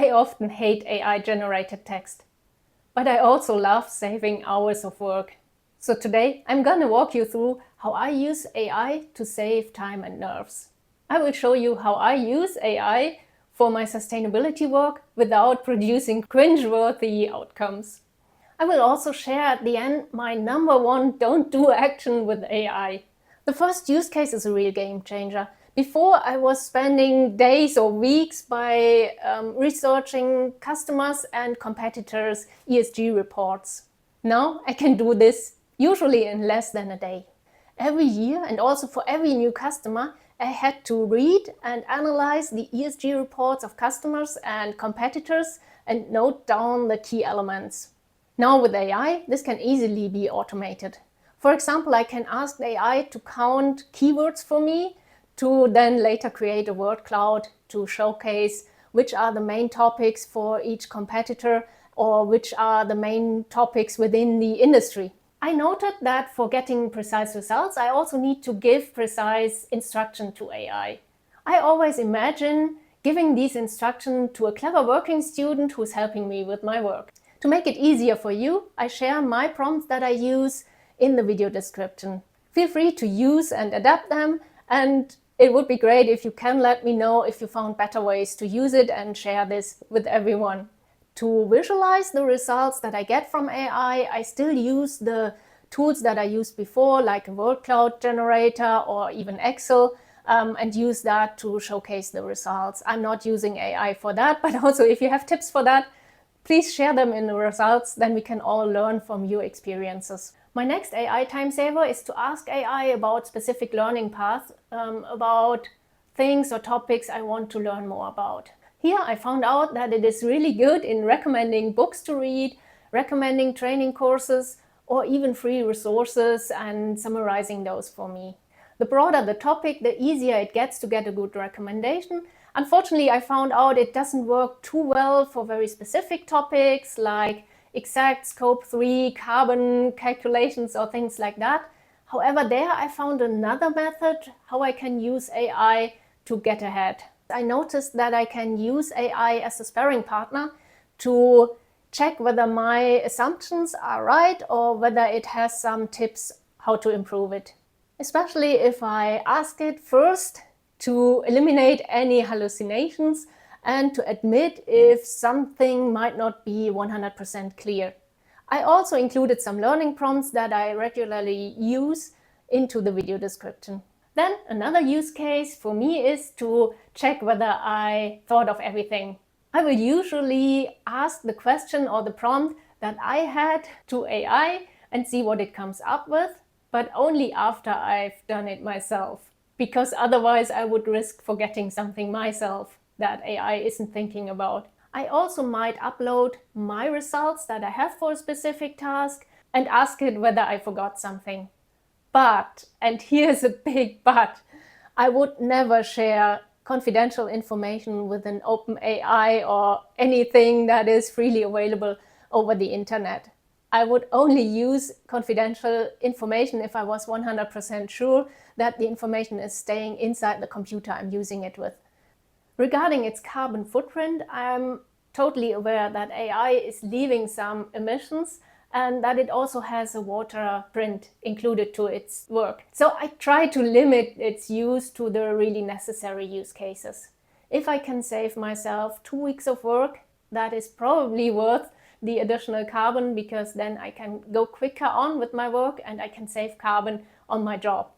I often hate AI-generated text, but I also love saving hours of work. So today I'm gonna walk you through how I use AI to save time and nerves. I will show you how I use AI for my sustainability work without producing cringe-worthy outcomes. I will also share at the end my number one don't do action with AI. The first use case is a real game changer. Before, I was spending days or weeks by researching customers and competitors' ESG reports. Now I can do this usually in less than a day. Every year, and also for every new customer, I had to read and analyze the ESG reports of customers and competitors and note down the key elements. Now with AI, this can easily be automated. For example, I can ask AI to count keywords for me, to then later create a word cloud to showcase which are the main topics for each competitor or which are the main topics within the industry. I noted that for getting precise results, I also need to give precise instruction to AI. I always imagine giving these instructions to a clever working student who's helping me with my work. To make it easier for you, I share my prompts that I use in the video description. Feel free to use and adapt them, and it would be great if you can let me know if you found better ways to use it and share this with everyone. To visualize the results that I get from AI, I still use the tools that I used before, like a word cloud generator or even Excel, and use that to showcase the results. I'm not using AI for that, but also if you have tips for that, please share them in the results, then we can all learn from your experiences. My next AI time saver is to ask AI about specific learning paths, about things or topics I want to learn more about. Here I found out that it is really good in recommending books to read, recommending training courses, or even free resources and summarizing those for me. The broader the topic, the easier it gets to get a good recommendation. Unfortunately, I found out it doesn't work too well for very specific topics like exact Scope 3 carbon calculations or things like that. However, there I found another method how I can use AI to get ahead. I noticed that I can use AI as a sparring partner to check whether my assumptions are right or whether it has some tips how to improve it. Especially if I ask it first to eliminate any hallucinations and to admit if something might not be 100% clear. I also included some learning prompts that I regularly use into the video description. Then another use case for me is to check whether I thought of everything. I will usually ask the question or the prompt that I had to AI and see what it comes up with, but only after I've done it myself, because otherwise I would risk forgetting something myself that AI isn't thinking about. I also might upload my results that I have for a specific task and ask it whether I forgot something. But, and here's a big but, I would never share confidential information with an open AI or anything that is freely available over the internet. I would only use confidential information if I was 100% sure that the information is staying inside the computer I'm using it with. Regarding its carbon footprint, I'm totally aware that AI is leaving some emissions and that it also has a water print included to its work. So I try to limit its use to the really necessary use cases. If I can save myself 2 weeks of work, that is probably worth the additional carbon, because then I can go quicker on with my work and I can save carbon on my job.